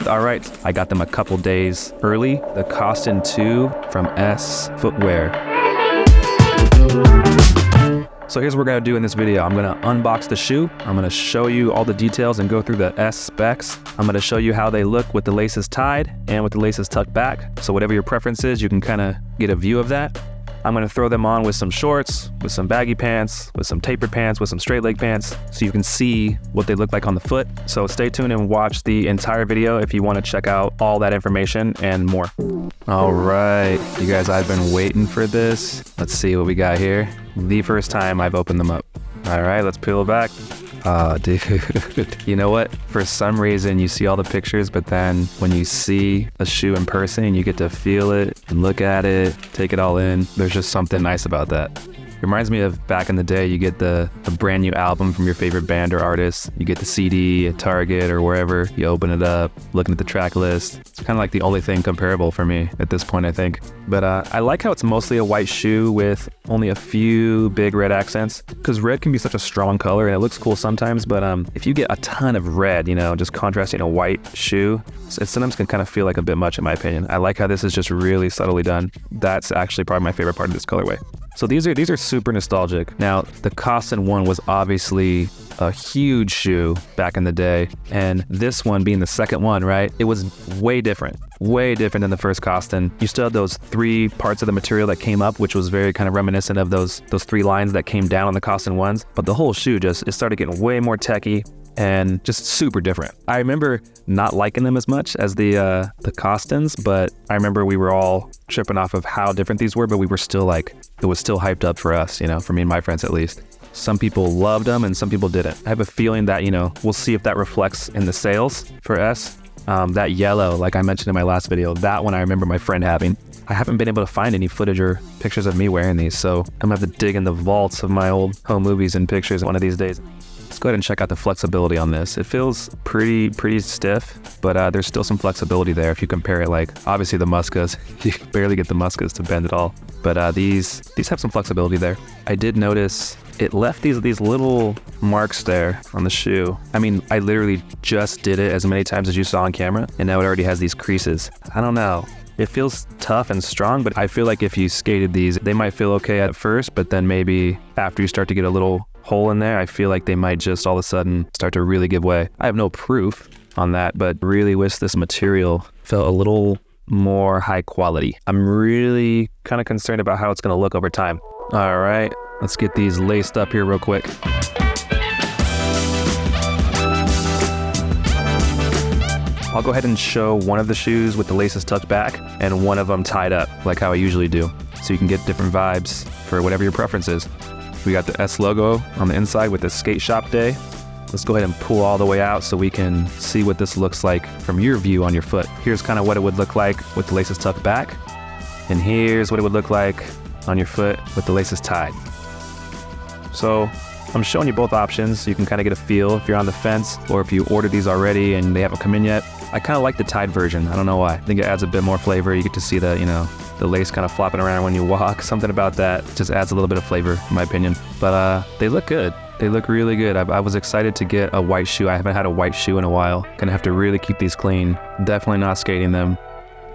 All right, I got them a couple days early. The Koston 2 from S Footwear. So here's what we're gonna do in this video. I'm gonna unbox the shoe. I'm gonna show you all the details and go through the S specs. I'm gonna show you how they look with the laces tied and with the laces tucked back. So whatever your preference is, you can kind of get a view of that. I'm gonna throw them on with some shorts, with some baggy pants, with some tapered pants, with some straight leg pants, so you can see what they look like on the foot. So stay tuned and watch the entire video if you wanna check out all that information and more. All right, you guys, I've been waiting for this. Let's see what we got here. The first time I've opened them up. All right, let's peel it back. Oh, dude. You know what? For some reason, you see all the pictures, but then when you see a shoe in person, you get to feel it and look at it, take it all in. There's just something nice about that. It reminds me of back in the day, you get a brand new album from your favorite band or artist. You get the CD at Target or wherever. You open it up, looking at the track list. It's kind of like the only thing comparable for me at this point, I think. But I like how it's mostly a white shoe with only a few big red accents, because red can be such a strong color and it looks cool sometimes. But if you get a ton of red, you know, just contrasting a white shoe, it sometimes can kind of feel like a bit much in my opinion. I like how this is just really subtly done. That's actually probably my favorite part of this colorway. So these are super nostalgic. Now, the Koston one was obviously a huge shoe back in the day, and this one being the second one, right? It was way different than the first Koston. You still had those three parts of the material that came up, which was very kind of reminiscent of those three lines that came down on the Koston ones. But the whole shoe it started getting way more techy and just super different. I remember not liking them as much as the Kostons, but I remember we were all tripping off of how different these were, but we were still like, it was still hyped up for us, you know, for me and my friends at least. Some people loved them and some people didn't. I have a feeling that, you know, we'll see if that reflects in the sales for S. That yellow, like I mentioned in my last video, that one I remember my friend having. I haven't been able to find any footage or pictures of me wearing these, so I'm gonna have to dig in the vaults of my old home movies and pictures one of these days. Let's go ahead and check out the flexibility on this. It feels pretty stiff, but there's still some flexibility there if you compare it, like obviously the Muscas, you can barely get the Muscas to bend at all. But these have some flexibility there. I did notice it left these little marks there on the shoe. I mean, I literally just did it as many times as you saw on camera, and now it already has these creases. I don't know. It feels tough and strong, but I feel like if you skated these, they might feel okay at first, but then maybe after you start to get a little hole in there, I feel like they might just all of a sudden start to really give way. I have no proof on that, but really wish this material felt a little more high quality. I'm really kind of concerned about how it's gonna look over time. All right, let's get these laced up here real quick. I'll go ahead and show one of the shoes with the laces tucked back and one of them tied up, like how I usually do, so you can get different vibes for whatever your preference is. We got the S logo on the inside with the skate shop day. Let's go ahead and pull all the way out so we can see what this looks like from your view on your foot. Here's kind of what it would look like with the laces tucked back. And here's what it would look like on your foot with the laces tied. So I'm showing you both options so you can kind of get a feel if you're on the fence or if you ordered these already and they haven't come in yet. I kind of like the tied version. I don't know why. I think it adds a bit more flavor. You get to see the, you know, the lace kind of flopping around when you walk. Something about that just adds a little bit of flavor, in my opinion. But they look good. They look really good. I was excited to get a white shoe. I haven't had a white shoe in a while. Gonna have to really keep these clean. Definitely not skating them.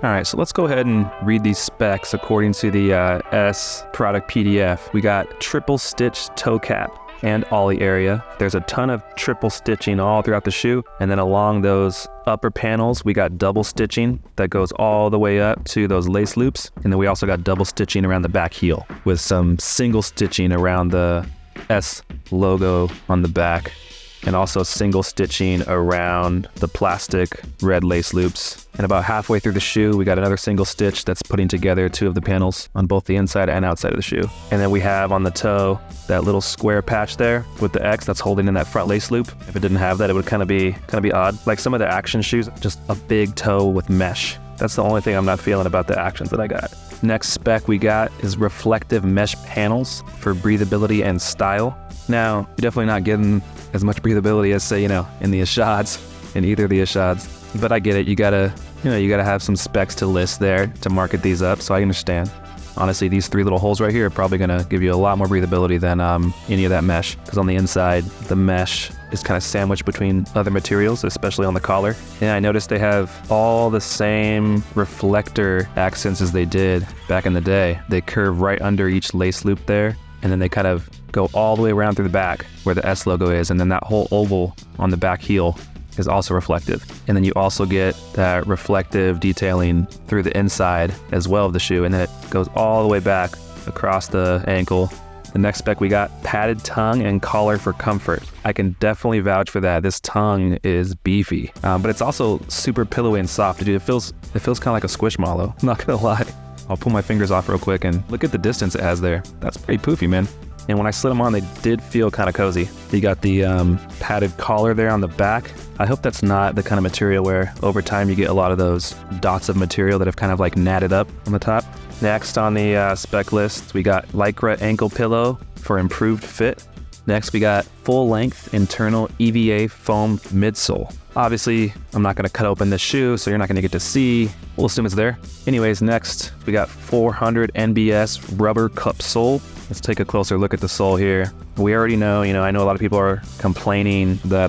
All right, so let's go ahead and read these specs according to the S product PDF. We got triple stitch toe cap and ollie area. There's a ton of triple stitching all throughout the shoe. And then along those upper panels, we got double stitching that goes all the way up to those lace loops. And then we also got double stitching around the back heel with some single stitching around the S logo on the back, and also single stitching around the plastic red lace loops. And about halfway through the shoe, we got another single stitch that's putting together two of the panels on both the inside and outside of the shoe. And then we have on the toe, that little square patch there with the X that's holding in that front lace loop. If it didn't have that, it would kind of be odd. Like some of the action shoes, just a big toe with mesh. That's the only thing I'm not feeling about the actions that I got. Next spec we got is reflective mesh panels for breathability and style. Now, you're definitely not getting as much breathability as, say, you know, in the Ashads, in either of the Ashads. But I get it. You gotta have some specs to list there to market these up, so I understand. Honestly, these three little holes right here are probably gonna give you a lot more breathability than any of that mesh, because on the inside, the mesh is kind of sandwiched between other materials, especially on the collar. And I noticed they have all the same reflector accents as they did back in the day. They curve right under each lace loop there, and then they kind of go all the way around through the back where the S logo is, and then that whole oval on the back heel is also reflective. And then you also get that reflective detailing through the inside as well of the shoe, and then it goes all the way back across the ankle. The next spec we got padded tongue and collar for comfort. I can definitely vouch for that. This tongue is beefy, but it's also super pillowy and soft. Dude, it feels kind of like a Squishmallow, I'm not gonna lie. I'll pull my fingers off real quick and look at the distance it has there. That's pretty poofy, man. And when I slid them on, they did feel kind of cozy. You got the padded collar there on the back. I hope that's not the kind of material where over time you get a lot of those dots of material that have kind of like natted up on the top. Next on the spec list, we got Lycra ankle pillow for improved fit. Next, we got full length internal EVA foam midsole. Obviously, I'm not gonna cut open this shoe, so you're not gonna get to see. We'll assume it's there. Anyways, next, we got 400 NBS rubber cup sole. Let's take a closer look at the sole here. We already know, I know a lot of people are complaining that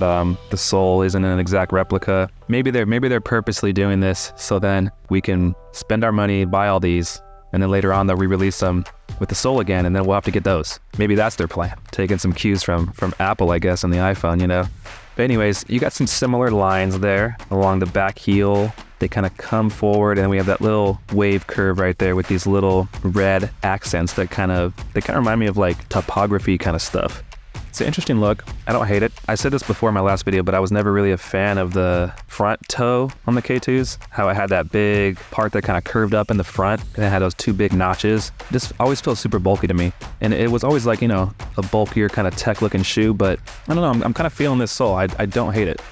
the sole isn't an exact replica. Maybe they're purposely doing this so then we can spend our money, buy all these, and then later on they'll re-release them with the sole again, and then we'll have to get those. Maybe that's their plan. Taking some cues from Apple, I guess, on the iPhone, But anyways, you got some similar lines there along the back heel. They kind of come forward, and we have that little wave curve right there with these little red accents that kind of remind me of like topography kind of stuff. It's an interesting look. I don't hate it. I said this before in my last video, but I was never really a fan of the front toe on the K2s. How it had that big part that kind of curved up in the front, and it had those two big notches. This always feels super bulky to me. And it was always like, a bulkier kind of tech looking shoe, but I don't know, I'm kind of feeling this sole. I don't hate it.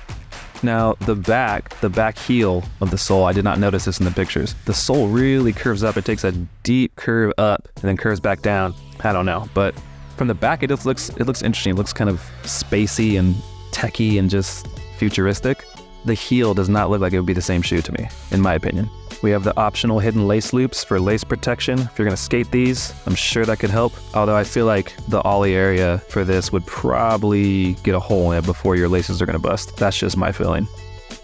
Now the back heel of the sole, I did not notice this in the pictures. The sole really curves up. It takes a deep curve up and then curves back down. I don't know, but from the back, it looks interesting. It looks kind of spacey and techy and just futuristic. The heel does not look like it would be the same shoe to me, in my opinion. We have the optional hidden lace loops for lace protection. If you're gonna skate these, I'm sure that could help. Although I feel like the ollie area for this would probably get a hole in it before your laces are gonna bust. That's just my feeling.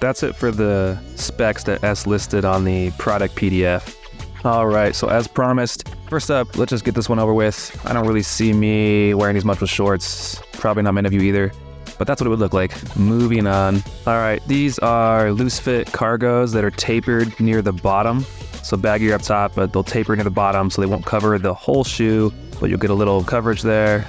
That's it for the specs that S listed on the product PDF. All right, so as promised, first up, let's just get this one over with. I don't really see me wearing these much with shorts. Probably not many of you either, but that's what it would look like. Moving on. All right, these are loose fit cargos that are tapered near the bottom. So baggier up top, but they'll taper near the bottom so they won't cover the whole shoe, but you'll get a little coverage there.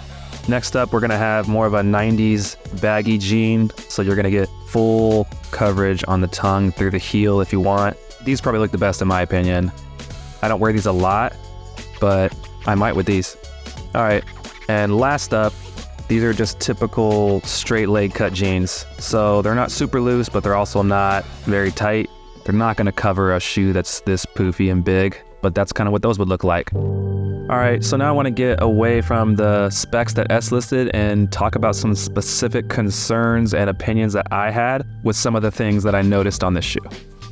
Next up, we're gonna have more of a 90s baggy jean. So you're gonna get full coverage on the tongue through the heel if you want. These probably look the best in my opinion. I don't wear these a lot, but I might with these. All right, and last up, these are just typical straight leg cut jeans. So they're not super loose, but they're also not very tight. They're not gonna cover a shoe that's this poofy and big, but that's kind of what those would look like. All right, so now I wanna get away from the specs that S listed and talk about some specific concerns and opinions that I had with some of the things that I noticed on this shoe.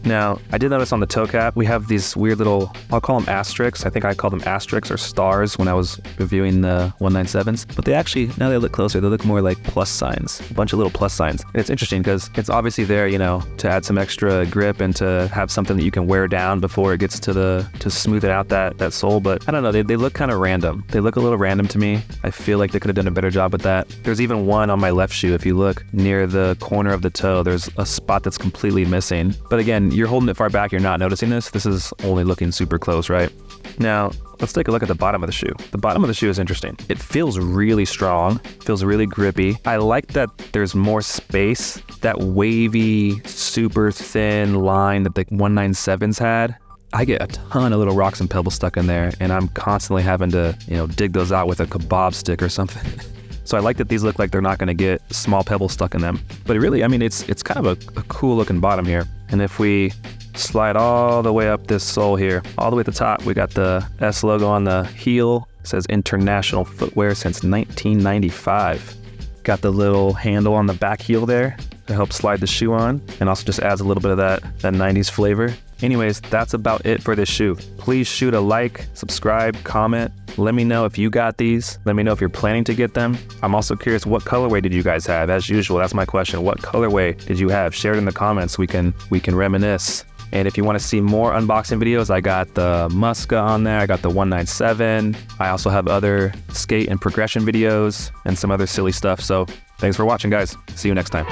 Now, I did notice on the toe cap, we have these weird little, I'll call them asterisks. I think I called them asterisks or stars when I was reviewing the 197s. But they actually, now they look closer, they look more like plus signs, a bunch of little plus signs. And it's interesting because it's obviously there, to add some extra grip and to have something that you can wear down before it gets to smooth it out that sole. But I don't know, they look kind of random. They look a little random to me. I feel like they could have done a better job with that. There's even one on my left shoe. If you look near the corner of the toe, there's a spot that's completely missing. But again, you're holding it far back, you're not noticing this. This is only looking super close, right? Now, let's take a look at the bottom of the shoe. The bottom of the shoe is interesting. It feels really strong, feels really grippy. I like that there's more space. That wavy, super thin line that the 197s had, I get a ton of little rocks and pebbles stuck in there, and I'm constantly having to, dig those out with a kebab stick or something. So I like that these look like they're not gonna get small pebbles stuck in them. But really, it's kind of a cool looking bottom here. And if we slide all the way up this sole here, all the way at the top, we got the S logo on the heel. It says International Footwear since 1995. Got the little handle on the back heel there to help slide the shoe on, and also just adds a little bit of that 90s flavor. Anyways, that's about it for this shoe. Please shoot a like, subscribe, comment. Let me know if you got these. Let me know if you're planning to get them. I'm also curious, what colorway did you guys have? As usual, that's my question. What colorway did you have? Share it in the comments. We can reminisce. And if you want to see more unboxing videos, I got the Muska on there. I got the 197. I also have other skate and progression videos and some other silly stuff. So thanks for watching, guys. See you next time.